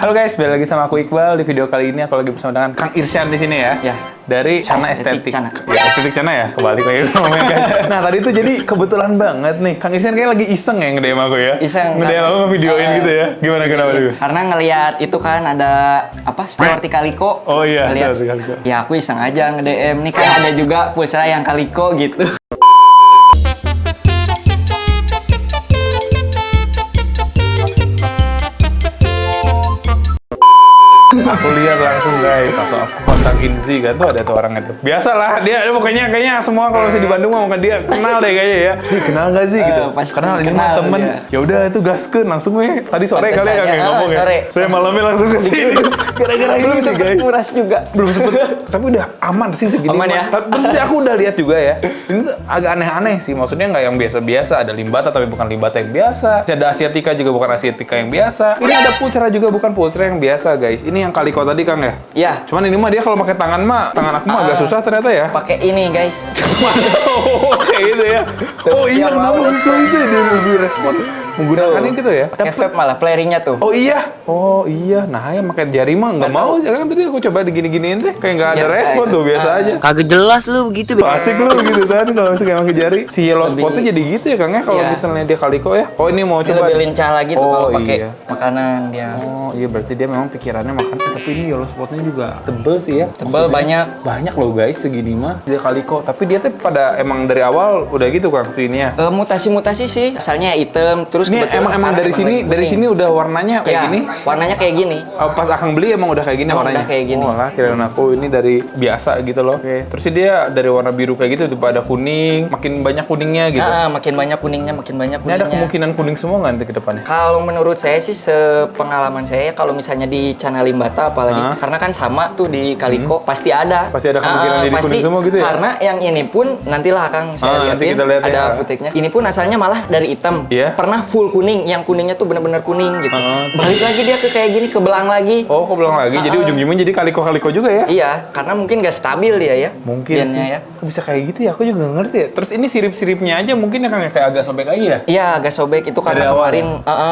Halo guys, balik lagi sama aku Iqbal. Di video kali ini aku lagi bersama dengan Kang Irsyan di sini ya. Ya. Dari Cana Estetik. Cana. Ya, Estetik Cana ya. Kembali lagi ngomongin guys. Nah, tadi tuh jadi kebetulan banget nih. Kang Irsyan kayak lagi iseng ya nge-DM aku ya. Iseng. Nge-DM aku nge-videoin gitu ya. Gimana kenapa juga? Karena ngelihat itu kan ada apa? Stewarti Kaliko. Oh iya, Ngeliat, Stewarti Kaliko. ya aku iseng aja nge-DM. Nih kan ada juga pulsa yang Kaliko gitu. Aku lihat langsung guys, atau aku kontak Inzi kan tuh ada tuh orangnya tuh. Biasalah dia pokoknya kayaknya semua kalau di Bandung mah bukan dia kenal deh kayaknya ya. Sih kenal nggak sih gitu? Pasti Kenal ini mah kenal temen. dia. Ya udah itu gaskeun langsung weh. Tadi sore kali ya kayak ngomong ya. Sore. Saya malamnya langsung ke sini. Gara-gara Belum ini sih sempet guys. nguras juga. Belum sempet. Tapi udah aman sih segini. Aman ya? Terus sih aku udah lihat juga ya. Ini tuh agak aneh-aneh sih. Maksudnya nggak yang biasa-biasa. Ada limbata tapi bukan limbata yang biasa. Ada asiatica juga bukan asiatica yang biasa. Ini ada pulsra juga bukan pulsra yang biasa guys. Ini yang Kaliko tadi Kang ya? Ya. Cuman ini mah dia kalau pakai tangan mah, tangan aku mah agak susah ternyata ya. Pakai ini guys. Kayak gitu ya. Oh iya, kenapa bisa dia lebih respon menggunakannya gitu ya? Pakai vape malah flaringnya tuh. Oh iya. Oh iya. Nah ya pakai jari mah nggak mau. Kan tadi aku coba digini-giniin teh kayak nggak ada Biasa respon aja. tuh, biasa aja. Kagak jelas lu begitu. Asik lu gitu kan kalau misalnya pakai jari. Si yellow Lebih- spotnya jadi gitu ya Kang ya kalau Iya. misalnya dia Kaliko ya. Oh ini mau Dia coba. lebih lincah lagi tuh Oh, kalau pakai iya. makanan dia. Oh iya berarti dia memang pikirannya makan. Tapi ini yellow spotnya juga tebel sih ya. Tebal banyak. Banyak loh guys segini mah dia Kaliko. Tapi dia tuh pada emang dari awal udah gitu Kang sininya. Mutasi-mutasi sih. Asalnya hitam, terus Ini kebetulan emang sekarang dari sini lagi dari kuning. sini udah warnanya kayak Ya, gini. warnanya kayak gini. Oh, pas Akang beli emang udah kayak gini Emang warnanya. udah kayak gini. Oh lah kirain aku ini dari biasa gitu loh. Oke. Terus dia dari warna biru kayak gitu tuh pada kuning, makin banyak kuningnya gitu. Makin banyak kuningnya, makin banyak Ini ada kuningnya. kemungkinan kuning semua nggak nanti ke depannya? Kalau menurut saya sih sepengalaman saya kalau misalnya di Cana Limbata apalagi karena kan sama tuh di Kaliko pasti ada. Pasti ada kemungkinan jadi pasti, kuning semua gitu ya? Karena yang ini pun nantilah akan saya Nanti liatin kita lihat ada ya. footage-nya. Ini pun asalnya malah dari hitam. Iya. Pernah full kuning, yang kuningnya tuh bener-bener kuning gitu. Ah. Balik lagi dia ke kayak gini, ke belang lagi. Oh, kok bilang lagi? Jadi ujung-ujungnya jadi Kaliko-Kaliko juga ya? Iya, karena mungkin gak stabil dia ya. Mungkin gennya sih. ya. Kok bisa kayak gitu ya? Aku juga nggak ngerti ya. Terus ini sirip-siripnya aja mungkin ya Kang ya kayak agak sobek aja ya? Iya, agak sobek itu karena Dari awal kemarin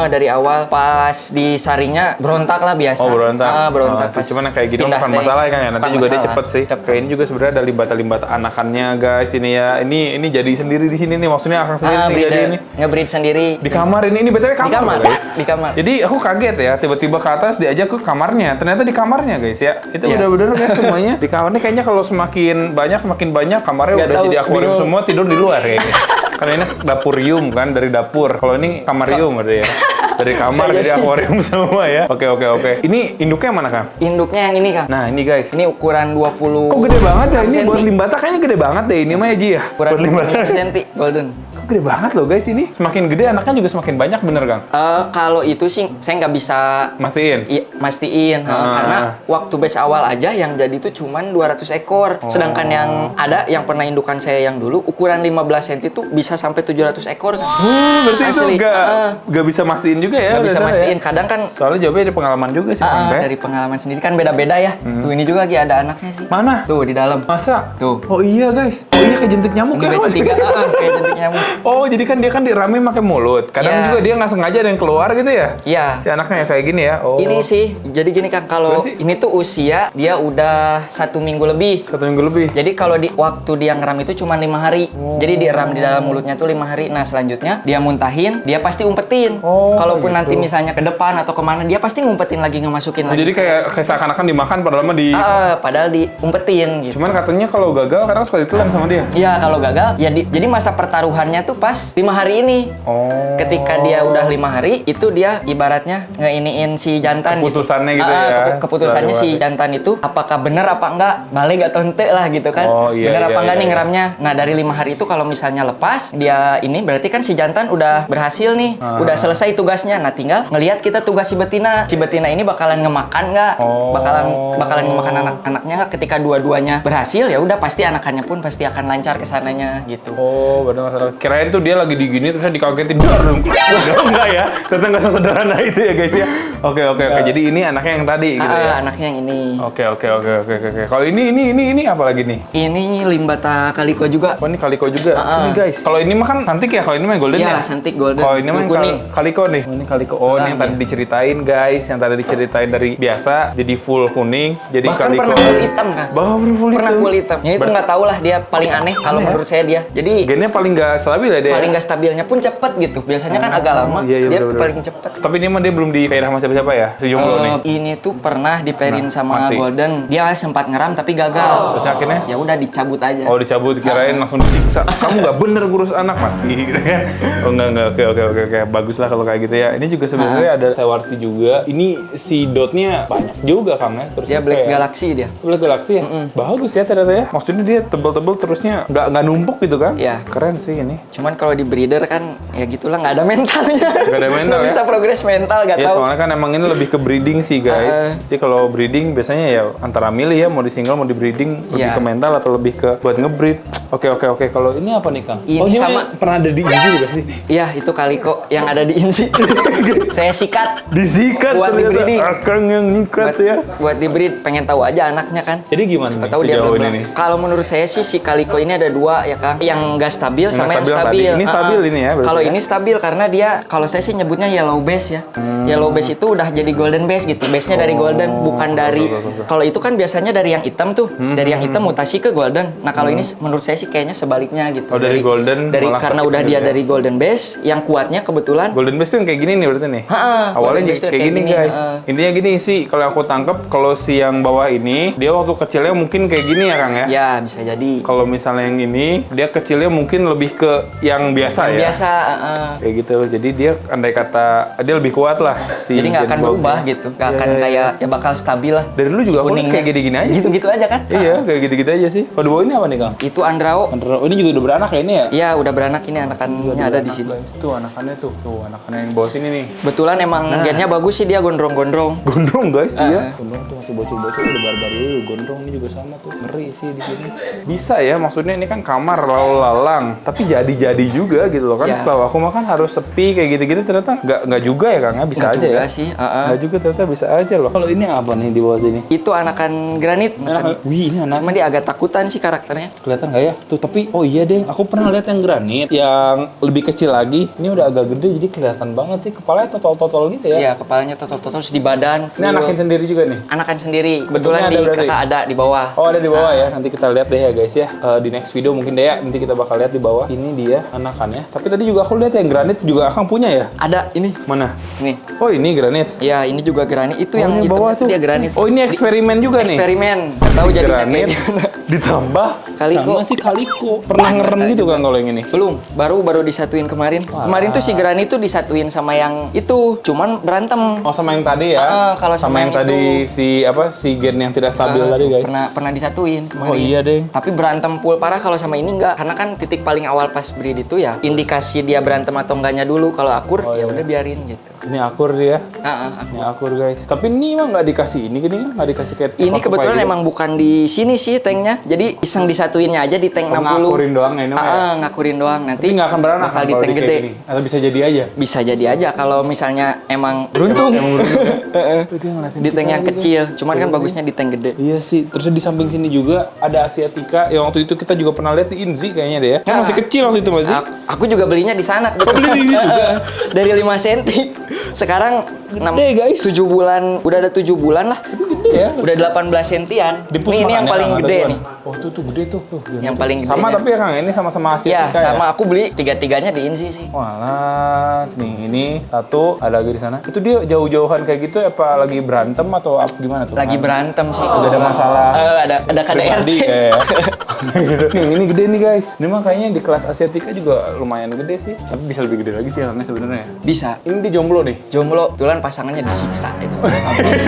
dari awal pas disaringnya berontak lah biasa. Oh berontak. Berontak. Oh, pas cuman yang kayak gini pindah bukan teh. masalah ya Kang ya. Nanti Bukan juga dia masalah. cepet sih. Kayak ini juga sebenarnya ada limbata-limbata anakannya guys ini ya. Ini jadi sendiri di sini nih. Maksudnya Akang sendiri nih jadi ini. Nge-breed sendiri. Di kamar ini BTW kamar, Di kamar, loh, guys. di kamar. Jadi aku kaget ya, tiba-tiba ke atas diajak ke kamarnya. Ternyata di kamarnya guys ya. Itu Iya. bener-bener guys semuanya. Di kamarnya kayaknya kalau semakin banyak kamarnya Nggak udah tahu, jadi akuarium bingung. semua, tidur di luar kayaknya. Karena ini dapurium kan dari dapur. Kalau ini kamarium ada ya. Dari kamar Saya jadi sih. akuarium semua ya. Oke. Ini induknya mana Kang? Induknya yang ini, Kang. Nah, ini guys. Ini ukuran 20. Kok gede banget ya? Ini senti. buat limbata kayaknya gede banget deh. Ini mah ya Ji ya. Ukuran Buat limbata. 25 cm golden. Kok gede banget loh guys ini. Semakin gede anaknya juga semakin banyak bener Kang? Kalau itu sih saya nggak bisa Mastiin. mastiin karena waktu batch awal aja yang jadi itu cuman 200 ekor. Sedangkan yang ada yang pernah indukan saya yang dulu ukuran 15 cm tuh bisa sampai 700 ekor. Berarti Asli. itu nggak bisa mastiin juga ya? Nggak bisa biasanya mastiin. ya? Kadang kan Soalnya jawabnya dari pengalaman juga sih, Kang Teh. dari pengalaman sendiri kan beda-beda ya. Tuh ini juga lagi ada anaknya sih. Mana? Tuh di dalam. Masa? Tuh. Oh iya guys. Oh iya kayak jentik nyamuk Ini ya? batch 3 kayak jentik nyamuk. Oh jadi kan dia kan dirame pakai mulut. Kadang Iya. juga dia nggak sengaja ada yang keluar gitu ya? Iya. Si anaknya ya kayak gini ya? Oh. Ini sih, jadi gini Kang, kalau Berarti- ini tuh usia dia udah 1 minggu lebih. 1 minggu lebih. Jadi kalau di waktu dia ngeram itu cuma 5 hari. Jadi diram di dalam mulutnya tuh 5 hari. Nah selanjutnya dia muntahin, dia pasti umpetin. Oh, Kalaupun gitu. nanti misalnya ke depan atau kemana, dia pasti ngumpetin lagi, ngemasukin Oh, lagi. jadi kayak seakan-akan dimakan padahal mah di... Padahal diumpetin gitu. Cuman katanya kalau gagal kadang suka ditelan sama dia. Iya, kalau gagal, ya jadi masa pertaruhannya tuh pas 5 hari ini. Oh. Ketika dia udah 5 hari, itu dia ibaratnya ngeiniin si jantan Keputusannya gitu. gitu ya, Keputusannya setelah si jantan itu apakah bener apa enggak, balik atau ente lah gitu kan. Oh, iya, Bener iya, apa enggak iya, nih iya. ngeramnya. Nah, dari 5 hari itu kalau misalnya lepas, dia ini berarti kan si jantan udah berhasil nih. Udah selesai tugasnya. Nah, tinggal ngelihat kita tugas si betina. Si betina ini bakalan ngemakan nggak? Oh. Bakalan ngemakan anak-anaknya nggak? Ketika dua-duanya berhasil, ya udah pasti anakannya pun pasti akan lancar ke sananya gitu. Oh, benar masalah. Kirain tuh dia lagi digini terusnya dikagetin dar. Enggak ya. Ternyata nggak sesederhana itu ya guys ya. Oke. Jadi ini anaknya yang tadi gitu ya. Anaknya yang ini. Oke. Kalau ini apa lagi nih? Ini limbata kaliko juga. Oh ini kaliko juga. Ini guys. Kalau ini mah kan cantik ya. Kalau ini mah golden ya. Iya, cantik golden. Kalau ini mah kuning. kaliko nih. Oh, ini kaliko. Oh ini yang tadi diceritain guys. Yang tadi diceritain dari biasa jadi full kuning. Jadi Bahkan kaliko. pernah full hitam kan? Pernah Full hitam. Ya itu nggak tahu lah dia paling aneh kalau menurut saya dia. Jadi gennya paling nggak stabil ya dia. paling nggak stabilnya pun cepet gitu. Biasanya kan agak lama. Iya, Dia bener-bener. paling cepet. Tapi ini mah dia belum dipair sama siapa-siapa ya? Si jomblo nih. Ini tuh pernah diperin sama mati. golden. Dia sempat ngeram tapi gagal. Terus akhirnya? Ya udah dicabut aja. Oh dicabut, kirain langsung disiksa. Kamu nggak bener ngurus anak mati gitu kan? Oh enggak. Oke. Bagus lah kalau kayak gitu ya. Ini juga sebenarnya ada sewarti juga. Ini si dotnya banyak juga Kang ya. Terus Dia Black Galaxy dia. Black Galaxy ya? Bagus ya ternyata ya. Maksudnya dia tebel-tebel terusnya nggak numpuk gitu kan? Iya. Keren sih ini. Cuman kalau di breeder kan ya gitulah nggak ada mentalnya. Nggak ada mental Nggak ya? bisa progres mental nggak Ya tahu. soalnya kan emang ini lebih ke breeding sih guys. Jadi kalau breeding biasanya ya antara milih ya mau di single mau di breeding lebih Iya. ke mental atau lebih ke buat ngebreed. Oke. Kalau ini apa nih Kang? Ini oh ini sama. pernah ada di Inji juga sih. Iya itu kaliko yang ada di Insi. Saya sikat Disikat Buat ternyata. di-breeding. Akang yang nyikat buat ya. buat di breed. Pengen tahu aja anaknya kan. Jadi gimana nih Tahu dia sejauh ini belang. nih? Kalau menurut saya sih si kaliko ini ada dua ya kan, yang nggak stabil Yang sama nggak yang stabil stabil. tadi. Ini stabil ini ya, berarti Kalau ya? ini stabil karena dia, kalau saya sih nyebutnya yellow base ya. Yellow base itu udah jadi golden base gitu. Base-nya dari golden, bukan dari. betul. Kalau itu kan biasanya dari yang hitam tuh, dari yang hitam mutasi ke golden. Nah kalau ini menurut saya sih kayaknya sebaliknya gitu. Oh, dari golden dari malah karena ke udah kecil dia ya? dari golden base, yang kuatnya kebetulan. Golden Base tuh yang kayak gini nih berarti nih. Ha-ha, Awalnya Golden Base tuh kayak gini guys. ha. Intinya gini sih, kalau aku tangkep kalau si yang bawah ini dia waktu kecilnya mungkin kayak gini ya Kang ya. Ya bisa jadi. Kalau misalnya yang ini dia kecilnya mungkin lebih ke yang biasa Yang ya. biasa. Kayak gitu. Jadi dia andai kata dia lebih kuat lah si. Jadi nggak gen akan bawah. berubah gitu, nggak akan kayak ya bakal stabil lah. Dari dulu juga Si aku liat kuningnya. kayak gini-gini aja sih. Gitu-gitu aja kan? Iya, kayak gitu-gitu aja sih. Kalau di bawah ini apa nih Kang? Itu Andrao. Oh ini juga udah beranak ya ini ya? Iya, udah beranak ini anakannya ada di sini. Guys, tuh anakannya tuh anakannya yang bawah sini nih. Betulan emang gennya bagus sih dia gondrong-gondrong. Gondrong guys, iya. Gondrong tuh masih bocil-bocil udah barbar dulu. Gondrong ini juga sama tuh, ngeri sih di sini. Bisa ya, maksudnya ini kan kamar lalu lalang, tapi jadi-jadi juga gitu loh kan. Ya. Setahu aku mah kan harus sepi kayak gitu-gitu ternyata nggak juga ya Kang, bisa Nggak aja juga ya. sih, Nggak juga ternyata bisa aja loh. Kalau ini apa nih di bawah sini? Itu anakan granit. Wih ini anak. Cuma dia agak takutan sih karakternya. Kelihatan nggak ya? Tuh tapi oh iya deh, aku pernah lihat yang granit yang lebih kecil lagi. Ini udah agak gede jadi kelihatan banget sih kepalanya totol-totol gitu ya. Iya, kepalanya totot-totot terus di badan. Ini anakin sendiri juga nih. Anakan sendiri. Kebetulan Bentuknya di ada berarti? kakak ada di bawah. Oh ada di bawah ya, nanti kita lihat deh ya guys ya. Di next video mungkin deh ya, nanti kita bakal lihat di bawah. Ini dia anakannya. Tapi tadi juga aku lihat yang granit juga Akang punya ya? Ada ini. Mana? Nih. Oh ini granit. Ya, ini juga granit. Itu yang di hitam bawah itu dia granit. Oh ini eksperimen juga nih. Eksperimen. Nggak tahu jadinya kayak Granit gimana. ditambah Kaliko. sama si kaliko. Pernah ngerem gitu kan kalau yang ini? Belum, baru disatuin kemarin. Kemarin tuh si granit tuh disatuin sama yang itu, cuman berantem. Oh sama yang tadi ya? Kalau sama yang yang tadi si gen yang tidak stabil tadi guys. Pernah disatuin kemarin. Oh iya deh. Tapi berantem full parah kalau sama ini enggak. Karena kan titik paling awal pas breed itu ya indikasi dia berantem atau enggaknya dulu. Kalau akur ya udah biarin gitu. Ini akur dia. Heeh. Ini akur guys. Tapi ini mah nggak dikasih ini gini kan? Nggak dikasih kayak Ini pakai kebetulan gitu. emang bukan di sini sih tanknya. Jadi iseng disatuinnya aja di tank 60. Ngakurin doang ya ini mah ya? Ngakurin doang. Nanti Tapi nggak akan beranak bakal kan di kalau tank kayak gede. gini? Atau bisa jadi aja? Bisa jadi aja kalau misalnya emang beruntung. Tuh dia ngeliatin Di kita tank yang lagi, kecil. guys. Cuman kan bagusnya di tank gede. Iya sih, terus di samping sini juga ada Asiatica yang waktu itu kita juga pernah lihat di Inzi kayaknya deh ya. Kan masih kecil waktu itu masih. Aku juga belinya di sana. beli di sini juga? Dari 5 cm. Sekarang Gede, guys. 7 bulan, udah ada 7 bulan lah. Gede ya. Udah 18 sentian. Dipus Ini yang makannya, paling Kang, ada gede tuan. nih. Oh tuh gede tuh. Yang paling gede. Sama tapi ya Kang, ini sama-sama Ya, Asiatica sama aku beli tiga-tiganya di Insi sih. Walah, nih ini satu ada lagi di sana. Itu dia jauh-jauhan kayak gitu apa lagi berantem atau apa gimana tuh? Lagi berantem sih. Udah ada masalah. Ada KDRT. Pribadi kayak ya. Gitu. Nih ini gede nih guys. Ini mah kayaknya di kelas Asiatica juga lumayan gede sih. Tapi bisa lebih gede lagi sih karena sebenarnya. Bisa. Ini di jomblo nih. Jomblo, kebetulan pasangannya disiksa itu.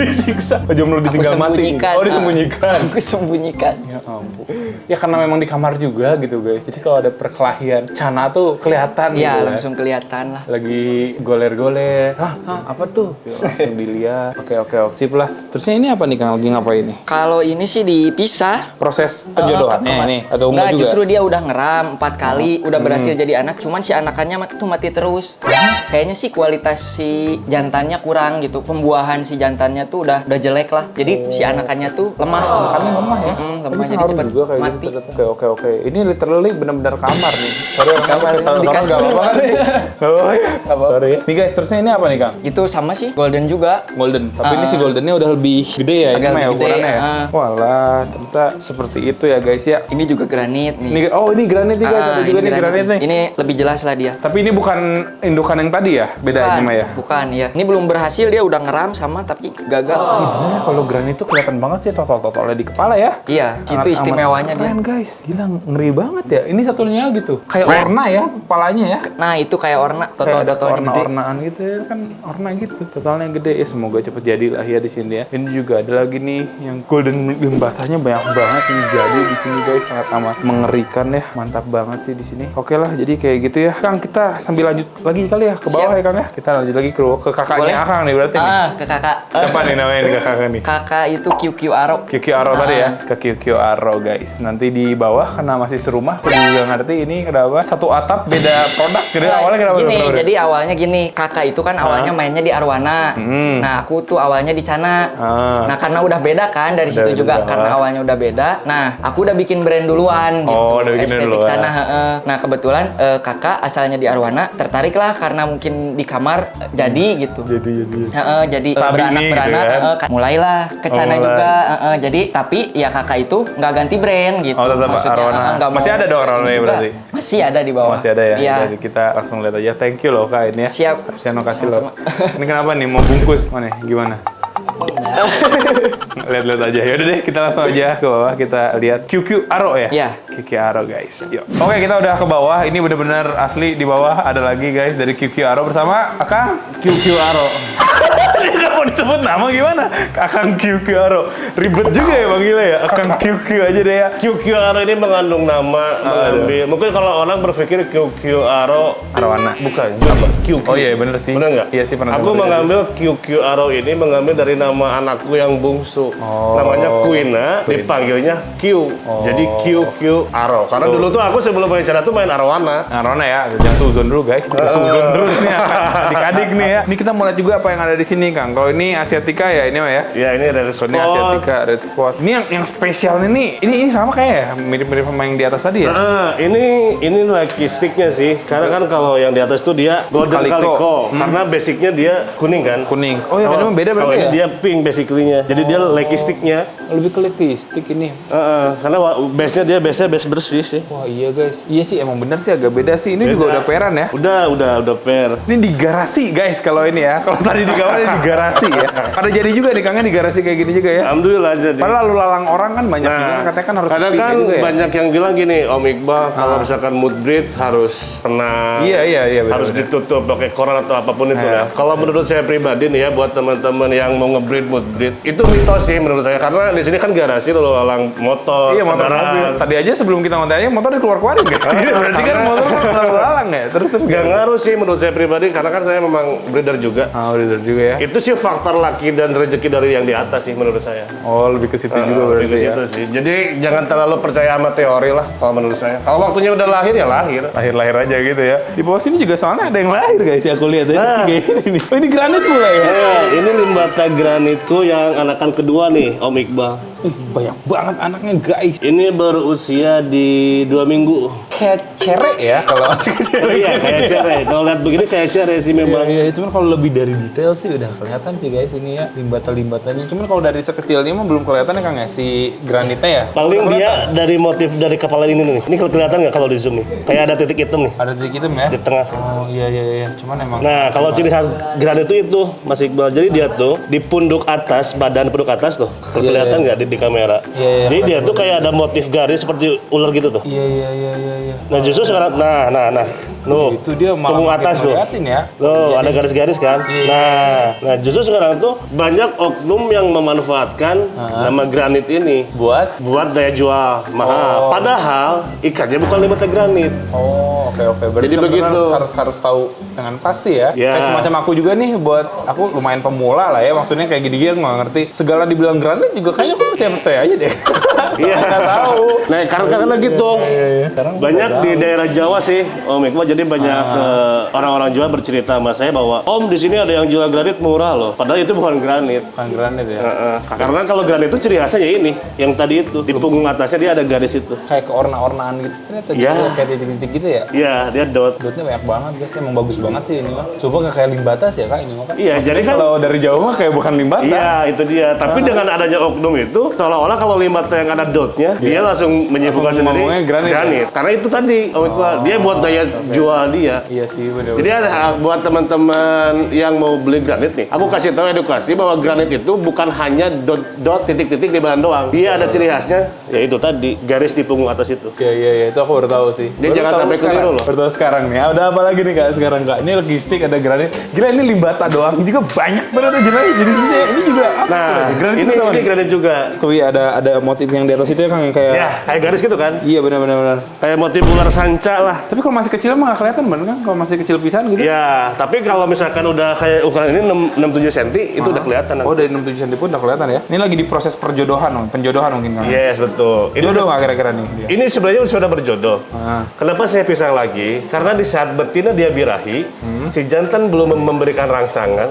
Disiksa. Oh, jomblo ditinggal mati. Oh, disembunyikan. Aku sembunyikan. Ya ampun. Ya karena memang di kamar juga gitu guys. Jadi kalau ada perkelahian Chana tuh kelihatan Iya, gitu. langsung kelihatan lah. Lagi goler-goler. Apa tuh? Ya, langsung dilihat. Oke. Sip lah. Terusnya ini apa nih Kang? Lagi ngapain nih? Kalau ini sih dipisah. Proses penjodohannya ini atau enggak juga? Justru dia udah ngeram 4 kali, udah berhasil jadi anak, cuman si anakannya tuh mati terus. Kayaknya sih kualitas si jantannya kurang gitu. Pembuahan si jantannya tuh udah jelek lah. Jadi si anakannya tuh lemah. Anakannya lemah ya? Lemah, Tapi jadi ngaruh cepet juga kayak mati. gitu. Oke. Ini literally benar-benar kamar nih. Sorry Kamar, di di kasur. Gak apa-apa. Sorry ya. Nih guys, terusnya ini apa nih Kang? Itu sama sih, golden juga. Golden. Tapi ini si goldennya udah lebih gede ya. Agak Ini mah ya lebih gede, ukurannya ya. Walah, ternyata seperti itu ya guys ya. Ini juga granit nih. Ini granit nih guys. Ada juga nih granit nih. Ini lebih jelas lah dia. Tapi ini bukan indukan yang tadi ya? Beda ini mah ya? Bukan, ya. Ini belum berhasil, dia udah ngeram sama tapi gagal. Gimana ya kalau granit itu kelihatan banget sih totol-totolnya di kepala ya? Iya, itu istimewanya dia. Keren guys, gila ngeri banget ya. Ini satunya gitu, kayak orna ya, kepalanya ya. Nah, itu kayak orna, totol-totolnya gede. Orna-ornaan gitu ya, kan orna gitu, totalnya gede ya. Semoga cepet jadi lah ya di sini ya. Ini juga ada lagi nih yang golden limbatanya banyak banget yang jadi di sini guys, sangat amat mengerikan ya. Mantap banget sih di sini. Oke lah, jadi kayak gitu ya. Kang, kita sambil lanjut lagi kali ya ke bawah. Siap. Ya Kang ya. Kita lanjut lagi ke kakaknya Akang nih berarti nih. Ke kakak. Siapa nih namanya nih kakak nih? Kakak itu QQ Aro. QQ Aro tadi ya, ke QQ Aro guys. Nanti di bawah karena masih serumah, aku juga ngerti ini kenapa satu atap beda produk. Jadi awalnya kenapa? Gini, jadi awalnya gini, kakak itu kan awalnya mainnya di Arwana. Nah, aku tuh awalnya di Cana. Nah, karena udah beda kan dari situ juga, karena awalnya udah beda. Nah, aku udah bikin brand duluan gitu. Udah bikin estetik Cana. Nah, kebetulan kakak asalnya di Arwana, tertarik lah karena mungkin di kamar jadi gitu. Jadi beranak-beranak, gitu kan? mulailah ke Cana juga. Jadi tapi ya kakak itu nggak ganti brand gitu. Tetap Arwana. Masih ada dong Arwana ya berarti? Masih ada di bawah. Masih ada ya? Iya. Jadi kita langsung lihat aja. Thank you loh Kak ini ya. Siap. Harusnya kasih loh. Ini kenapa nih? Mau bungkus? Mana? Gimana? Lihat-lihat aja. Yaudah deh, kita langsung aja ke bawah. Kita lihat QQ Aro ya? Iya. QQ Aro guys. Yuk. Oke, kita udah ke bawah. Ini bener-bener asli di bawah. Ada lagi guys dari QQ Aro bersama Akang QQ Aro. Dia nggak mau disebut nama gimana? Akang QQ Aro. Ribet juga ya panggilnya ya? Akang QQ aja deh ya. QQ Aro ini mengandung nama, mengambil. Mungkin kalau orang berpikir QQ Aro Arwana. bukan, Jody. QQ. Oh iya bener sih. Bener nggak? Iya sih pernah. Aku mengambil QQ Aro ini mengambil dari nama anakku yang bungsu. Namanya Quina, dipanggilnya Q. Jadi QQ Aro. Karena dulu tuh aku sebelum main cara tuh main Arwana. Arwana ya, jangan suzon dulu guys. Suzon terus nih adik-adik nih ya. Ini kita mau lihat juga apa yang ada di sini Kang. Kalau ini Asiatica ya ini mah ya. Ya ini Red Spot. Ini Asiatica Red Spot. Ini yang spesialnya nih, ini sama kayak ya, mirip-mirip sama yang di atas tadi ya. Ini lucky sticknya sih. Karena kan kalau yang di atas tuh dia golden calico. Karena basicnya dia kuning kan. Kuning. Oh ya, memang beda Kalau berarti ini ya. dia pink basically-nya. Jadi dia lucky sticknya. Lebih ke lucky stick ini. Karena base-nya dia base bersih sih. Wah iya guys. Iya sih emang bener sih agak beda sih. Ini juga udah peran ya. Udah pair. Ini di garasi guys kalau ini ya. Kalau tadi di kamar ini di garasi ya. Ada jadi juga nih Kangnya di garasi kayak gini juga ya. Alhamdulillah jadi. Padahal lalu lalang orang kan banyak juga katanya kan harus kadang sepi kan juga ya. banyak yang bilang gini, Om Iqbal kalau misalkan mood breed harus tenang. Iya Harus bener. ditutup pakai koran atau apapun itu ya. Kalau menurut saya pribadi nih ya buat teman-teman yang mau nge-breed mood breed itu mitos sih menurut saya karena di sini kan garasi lalu lalang motor, Iya motor mobil. Tadi aja sebelum kita ngonten aja motor dikeluar-keluarin kan? Berarti kan motor lalu lalang ya. Terus Gak ngaruh sih menurut saya pribadi karena kan saya memang breeder juga. Breeder juga ya. Itu sih faktor laki dan rezeki dari yang di atas sih menurut saya. Oh lebih ke situ juga Lebih berarti ke ya. situ sih. Jadi jangan terlalu percaya sama teori lah kalau menurut saya. Kalau waktunya udah lahir ya lahir. Lahir-lahir aja gitu ya. Di bawah sini juga soalnya ada yang lahir guys ya aku lihat ya. Kayak ini. Oh ini granit mulai ya. Ini limbata granitku yang anakan kedua nih, Om Iqbal. Banyak banget anaknya guys. Ini berusia di 2 minggu. Kayak cere ya kalau masih kecil. Iya, kayak cere. Kalau lihat begini kayak cere sih memang. Iya, cuman kalau lebih dari detail sih udah kelihatan sih guys ini ya limbata-limbatanya. Cuman kalau dari sekecil ini mah belum kelihatan ya Kang ya si granitnya ya. Paling dia dari motif dari kepala ini nih. Ini kelihatan nggak kalau di zoom nih? Kayak ada titik hitam nih Ada titik hitam ya. di tengah. Oh iya. Cuman emang. Nah, kalau ciri khas granit itu Mas Iqbal. Jadi dia tuh di punduk atas, badan punduk atas tuh. Kelihatan nggak di kamera? Iya. Jadi dia tuh kayak ada motif garis seperti ular gitu tuh. Iya. iya. Nah justru sekarang, nah, nuh, Itu dia malah punggung makin atas tuh. ngeliatin ya. Tuh, ada garis-garis kan? Iya. Nah, justru sekarang tuh banyak oknum yang memanfaatkan nama granit ini Buat? buat daya jual mahal. Padahal ikannya bukan limbata granit. Oh, oke. Berarti Jadi teman-teman begitu. harus tahu dengan pasti ya. Ya. Kayak semacam aku juga nih, buat aku lumayan pemula lah ya. Maksudnya kayak gini-gini aku nggak ngerti. Segala dibilang granit juga kayaknya aku percaya aja deh. Iya. Nggak tahu. Nah, karena gitu. Iya. Sekarang Banyak udah di tahu. daerah Jawa sih, Om Iqbal. Jadi banyak orang-orang Jawa bercerita sama saya bahwa Om di sini ada yang jual granit murah loh. Padahal itu bukan granit. Bukan granit ya. Karena kalau granit itu ciri khasnya ya ini, yang tadi itu di punggung atasnya dia ada garis itu. Kayak keorna-ornaan gitu. Ternyata Iya. gitu, kayak titik-titik gitu ya. Iya, dia dot. Dotnya banyak banget guys, emang bagus banget sih ini mah. Coba nggak kayak limbata sih ya kak ini mah kan. Iya, Maksudnya jadi kan- kalau dari jauh mah kayak bukan limbata. Iya, itu dia. Tapi dengan adanya oknum itu, seolah-olah kalau limbata yang ada dotnya, dia langsung menyimpulkan Langsung sendiri ngomongnya granit. Karena itu tadi, Om Iqbal. Dia buat daya jual dia. Iya sih bener. Jadi buat teman-teman yang mau beli granit nih, aku kasih tahu edukasi bahwa granit itu bukan hanya dot titik-titik di bahan doang. Dia ada ciri khasnya, yaitu tadi garis di punggung atas itu. Iya, itu aku baru tahu sih. Dia Baru jangan tahu sampai sekarang. keliru loh. Baru tahu sekarang nih. Ada apa lagi nih kak sekarang kak? Ini logistik ada granit. Gila ini limbata doang juga banyak banget gila jenisnya. Ini juga apa? Nah, granit ini juga sama nih? granit juga. Tuh ya ada motif yang di atas itu ya kang yang kayak. Ya, kayak garis gitu kan? Iya benar. Kayak motif ular sanca lah. Tapi kalau masih kecil mah nggak kelihatan bener kan? Kalau masih kecil pisan gitu. Ya, tapi kalau misalkan udah kayak ukuran ini 6-7 cm, itu udah kelihatan. Oh dari 6-7 cm pun udah kelihatan ya. Ini lagi di proses penjodohan mungkin kan. Yes, betul. Jodoh nggak kira-kira nih dia? Ini sebenarnya sudah berjodoh. Ah. Kenapa saya pisah lagi? Karena di saat betina dia birahi, si jantan belum memberikan rangsangan,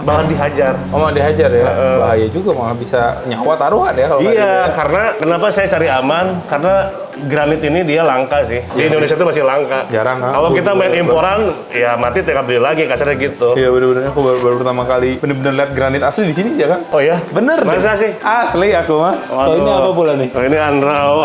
malah dihajar. Oh malah dihajar ya? Bahaya juga malah bisa nyawa taruhan ya kalau nggak Iya, gitu ya. karena kenapa saya cari aman? Karena granit ini dia langka sih. Di Indonesia itu masih langka. Jarang, kan? Kalau kita main imporan, ya mati tinggal beli lagi, kasarnya gitu. Iya bener-bener aku baru pertama kali bener-bener lihat granit asli di sini sih ya kan? Oh ya? Bener deh. Masa sih? Asli aku mah. Kalau ini apa pula nih? Oh, ini andrao.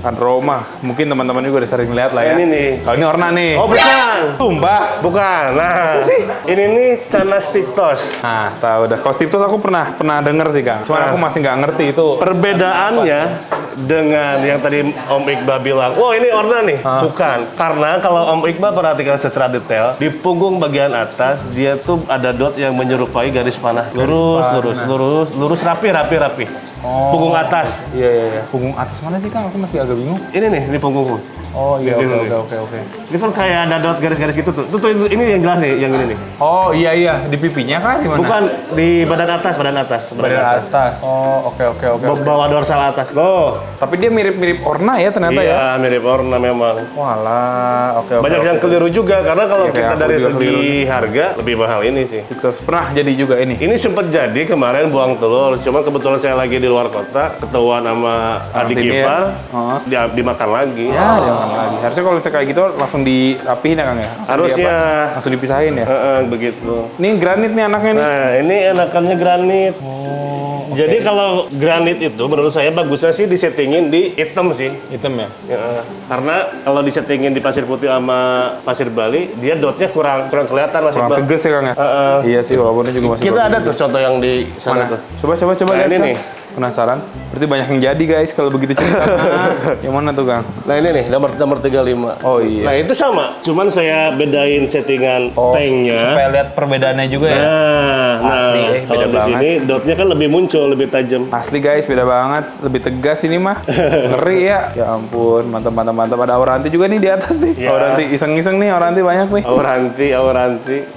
Andrao mah mungkin teman-teman juga udah sering lihat lah ya. Ini nih. Kalau ini orna nih. Oh, bukan. Tumbah. Bukan. Nah, ini nih Canastiptos. Nah, tahu dah. Kalau Stiptos aku pernah denger sih, Kang. Cuman aku masih nggak ngerti itu. Perbedaannya dengan yang tadi Om Iqbal bilang, oh ini orna nih. Bukan. Karena kalau Om Iqbal perhatikan secara detail, di punggung bagian atas dia tuh ada dot yang menyerupai garis panah. Lurus, rapi. Punggung atas. Iya. Punggung atas mana sih, Kang? Aku masih agak bingung. Ini nih, di punggungku. Oh iya, Ini. oke. Ini kan kayak ada dot garis-garis gitu tuh. Tuh, ini yang jelas nih, yang ini nih. Oh iya, di pipinya kah? Di mana? Bukan di badan atas. Badan atas. Oh, oke. Bawah dorsal atas. Loh. Tapi dia mirip-mirip orna ya ternyata ya. Iya, mirip orna memang. Walah, oke. Banyak yang keliru juga karena kalau Iya, kayak kita aku dari juga segi keliru. harga lebih mahal ini sih. Pernah jadi juga ini. Ini sempat jadi kemarin buang telur, cuma kebetulan saya lagi di luar kota, ketahuan sama adik sini ya? ipar, Oh. dimakan lagi. Ya, jangan lagi. Harusnya kalau kayak gitu langsung dirapihin ya Kang ya? Harusnya. Langsung dipisahin ya? Begitu. Ini granit nih anaknya nih. Nah, ini enakannya granit. Jadi kalau granit itu menurut saya bagusnya sih disettingin di hitam sih. Hitam ya? Ya, karena kalau disettingin di pasir putih sama pasir Bali, dia dotnya kurang kelihatan Mas Kurang Iqbal. tegas ya Kang ya? Iya sih, walaupun ini juga masih Kita bagus. ada tuh contoh yang di sana Mana? tuh. Coba Nah, lihat ini Kang. nih. Penasaran? Berarti banyak yang jadi guys kalau begitu cerita. Yang mana tuh Kang? Nah ini nih nomor 35. Oh iya. Nah itu sama, cuman saya bedain settingan tanknya. Supaya lihat perbedaannya juga ya? Asli, Kalau beda di banget. sini dotnya kan lebih muncul, lebih tajam. Asli guys, beda banget. Lebih tegas ini mah. Ngeri ya. Ya ampun, mantap. Ada Auranti juga nih di atas nih. Ya. Auranti iseng-iseng nih, Auranti banyak nih. Auranti.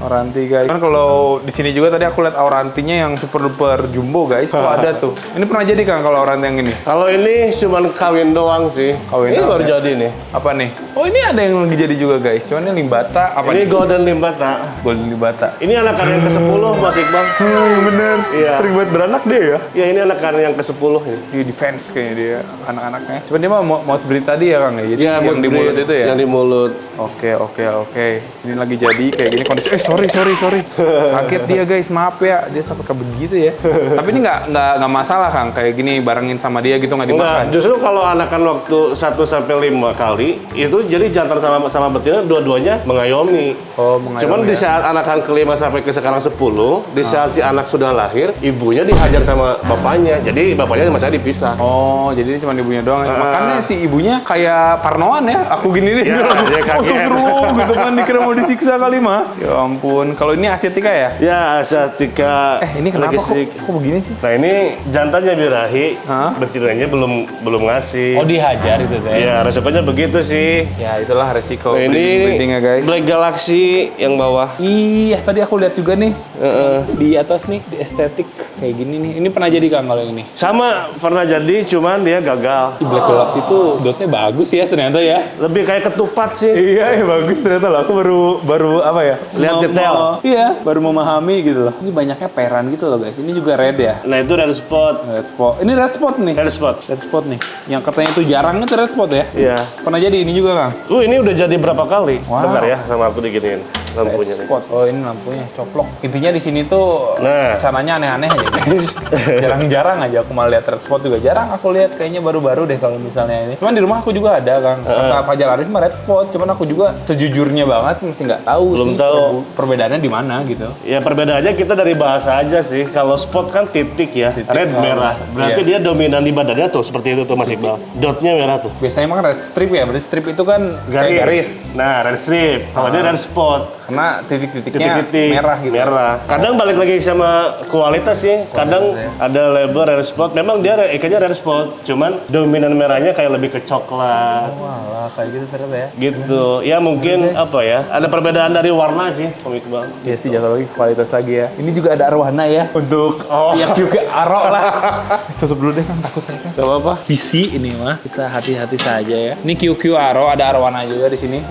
Auranti guys. Kan kalau di sini juga tadi aku lihat Aurantinya yang super duper jumbo guys. Tuh ada tuh. Ini pernah jadi kan kalau Auranti yang ini? Kalau ini cuman kawin doang sih. Kawin ini doang baru ya? jadi nih. Apa nih? Oh ini ada yang lagi jadi juga guys. Cuman ini limbata. Apa Ini nih? golden limbata. Golden limbata. Ini anakan yang ke-10 Mas Iqbal. Bener. Iya. Sering buat beranak dia ya. Ya ini anakan yang ke-10 ini. Dia defense kayaknya dia anak-anaknya. Cuman dia mah mau breed tadi ya Kang ya. Jadi Ya, yang di breed. mulut itu ya. Yang di mulut. Oke. Ini lagi jadi kayak gini kondisi. Sorry. Kaget dia guys, maaf ya. Dia sampai ke begitu ya. Tapi ini nggak masalah Kang? Kayak gini barengin sama dia gitu nggak dimakan? Enggak, justru kalau anakan waktu 1 sampai 5 kali itu jadi jantan sama betina dua-duanya mengayomi. Oh, mengayomi Cuman di ya. saat anakan ke-5 sampai ke sekarang 10, di saat si anak sudah lahir, ibunya dihajar sama bapaknya. Jadi bapaknya sama saya dipisah. Oh, jadi ini cuma ibunya doang. Makanya si ibunya kayak parnoan ya. Aku gini nih. Ya, dia kaget. Gitu kan dikira mau disiksa kali mah. Ya ampun. Kalau ini asiatica ya? Ya, Asiatica Ini kenapa kok, legistic. kok begini sih? Nah, ini jantannya birahi, Hah? betinanya belum ngasih. Oh, dihajar itu teh. Ya, resikonya begitu sih. Ya, itulah resiko Nah, breeding ya, guys. Black Galaxy yang bawah. Iya, tadi aku lihat juga nih. Heeh. Di atas nih, di estetik kayak gini nih. Ini pernah jadi Kang kalau yang ini? Sama pernah jadi, cuman dia gagal. Di Black Galaxy itu dotnya bagus ya ternyata ya. Lebih kayak ketupat sih. Iya, bagus ternyata lah. Aku baru apa ya? Lihat detail. Iya, baru memahami gitu loh. Ini banyaknya peran gitu loh guys. Ini juga red ya. Nah, itu red spot. Red spot. Ini red spot nih. Red spot. Red spot nih. Yang katanya itu jarang itu red spot ya. Iya. Pernah jadi ini juga Kang. Ini udah jadi berapa kali? Wow. Bentar ya, sama aku diginiin Red lampunya nih. spot. Oh, ini lampunya coplok. Intinya di sini tuh Nah. caranya aneh-aneh aja guys. Jarang-jarang aja aku malah lihat red spot juga. Jarang aku lihat kayaknya baru-baru deh kalau misalnya ini. Cuman di rumah aku juga ada Kang. Kata Fajar Arif mah red spot. Cuman aku juga sejujurnya banget masih nggak tahu Belum sih tahu. perbedaannya di mana gitu. Ya perbedaannya kita dari bahasa aja sih. Kalau spot kan titik ya, red oh, merah. Berarti iya. dia dominan di badannya tuh seperti itu tuh Mas Iqbal. Dotnya merah tuh. Biasanya emang red strip ya. Berarti strip itu kan kayak garis. Nah, red strip. Kalau dia red spot. Karena titik-titiknya Titik-titik merah gitu. Merah. Kadang balik lagi sama kualitas sih. Kadang ada label red spot. Memang dia ikannya red spot. Cuman dominan merahnya kayak lebih ke coklat. Wah, kayak gitu ternyata ya. Gitu. Ya mungkin apa ya? Ada perbedaan dari warna sih, Om Iqbal. Iya sih, jatuh lagi kualitas lagi ya. Ini juga ada arwana ya. Untuk yang juga arok lah. Tutup dulu deh kan, takut saya kan. Gak apa-apa. Visi ini mah, kita hati-hati saja ya. Ini QQ aro, ada arwana juga di sini.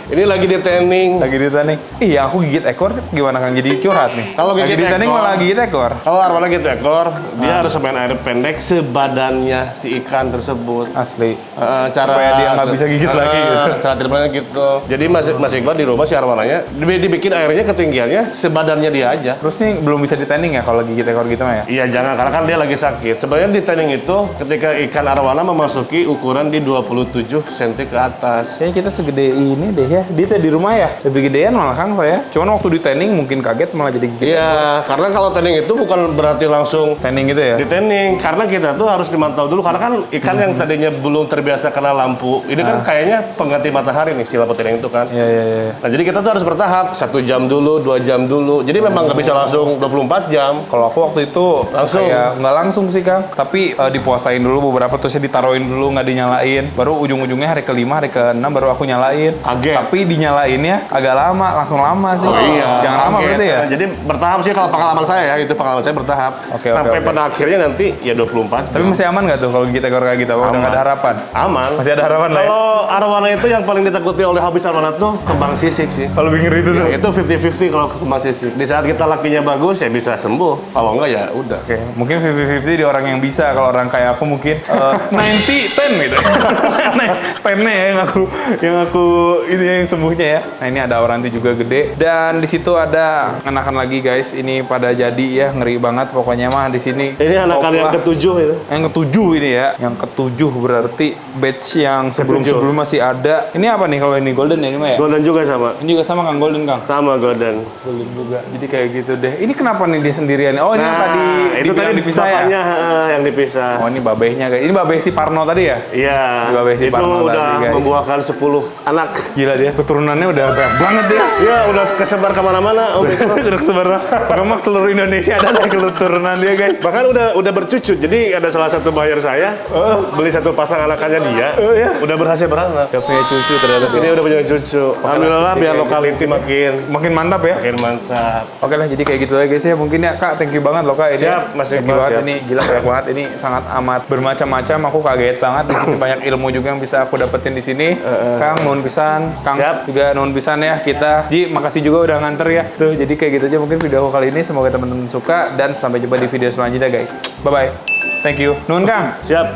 Ini lagi di tanning. Lagi di tanning. Iya, aku gigit ekor gimana Kang? Jadi curhat nih. Kalau lagi gigit di tanning ekor. malah gigit ekor. Kalau arwana gitu ekor, dia harus main air pendek sebadannya si ikan tersebut. Asli. Cara Supaya dia nggak bisa gigit lagi gitu. Cara treatmentnya gitu. Jadi Mas Iqbal di rumah si arwananya dibikin airnya ketinggiannya sebadannya dia aja. Terus nih belum bisa di tanning ya kalau gigit ekor gitu mah ya? Iya jangan, karena kan dia lagi sakit. Sebenarnya di tanning itu ketika ikan arwana memasuki ukuran di 27 cm ke atas. Kayaknya kita segede ini deh ya. Dia tadi di rumah ya, lebih gedean malah Kang saya. Cuman waktu di tanning mungkin kaget malah jadi gigit. Iya, karena kalau tanning itu bukan berarti langsung Tanning gitu ya? di tanning, karena kita tuh harus dimantau dulu karena kan ikan yang tadinya belum terbiasa kena lampu, ini kan kayaknya pengganti matahari nih si lampu tanning itu kan. Iya, iya, iya. Nah jadi kita tuh harus bertahap, 1 jam dulu, 2 jam dulu. Jadi memang nggak bisa langsung 24 jam. Kalau aku waktu itu Langsung? kayak nggak langsung sih Kang, tapi dipuasain dulu beberapa terusnya ditaruhin dulu nggak dinyalain. Baru ujung-ujungnya hari ke-5, hari ke-6 baru aku nyalain. Kaget. Tapi dinyalainnya agak lama, langsung lama sih. Jangan lama kaget. berarti ya? Jadi bertahap sih kalau pengalaman saya ya, itu pengalaman saya bertahap. Oke, Sampai oke. pada akhirnya nanti ya 24 Tapi jam. masih aman nggak tuh kalau gigit ekor kayak gitu? Udah nggak ada harapan? Aman. Masih ada harapan lah ya? Kalau arwana itu yang paling ditakuti oleh hobis arwana tuh kembang sisik sih. Kalau lebih ngeri itu tuh. Ya, itu 50-50 kalau kembang sisik. Di saat kita lakinya bagus ya bisa sembuh. Kalau enggak ya udah. Oke, mungkin 50-50 di orang yang bisa. Kalau orang kayak aku mungkin 90-10 gitu. Nah, 10-nya ya yang aku ini yang sembuhnya ya. Nah, ini ada oranti juga gede dan di situ ada anakan lagi guys. Ini pada jadi ya, ngeri banget pokoknya mah di sini. Ini anakan yang Top lah. ke-7 itu. Yang ke-7 ini ya. Yang ke-7 berarti batch yang sebelum-sebelum masih ada. Ini apa nih kalau ini golden ya ini mah ya? Golden juga sama. Ini juga sama Kang, golden Kang. Sama golden. Golden juga. Jadi kayak gitu deh. Ini kenapa nih dia sendirian? Oh, ini yang tadi itu dibilang tadi dipisah ya? bapaknya yang dipisah. Oh, ini babehnya guys. Ini babeh si Parno tadi ya? Iya. Juga besi Itu Parno udah tadi, guys. membuahkan 10 anak. Gila dia, keturunannya udah banyak banget ya. Ya udah kesebar kemana-mana. Om. Udah kesebar. Memang seluruh Indonesia ada deh keturunan dia guys. Bahkan udah bercucut. Jadi ada salah satu buyer saya beli satu pasang anakannya dia. Oh, iya? Udah berhasil beranak. Udah punya cucu ternyata. Ini udah punya cucu. Alhamdulillah biar lokality Makin mantap ya. makin mantap. Oke lah, jadi kayak gitu aja guys ya. Mungkin ya Kak, thank you banget loh Kak. Ini Siap, Mas thank you Iqbal, banget. siap. Ini gila banyak banget. Ini sangat amat bermacam-macam. Aku kaget banget. Di sini banyak ilmu juga yang bisa aku dapetin di sini. Kang, nuhun pisan. Kang Siap. juga nuhun pisan ya. Kita, Ji, makasih juga udah nganter ya. Tuh, jadi kayak gitu aja mungkin video aku kali ini. Semoga teman-teman suka dan sampai jumpa di video selanjutnya guys. Bye bye. Thank you. Nuhun Kang. Siap.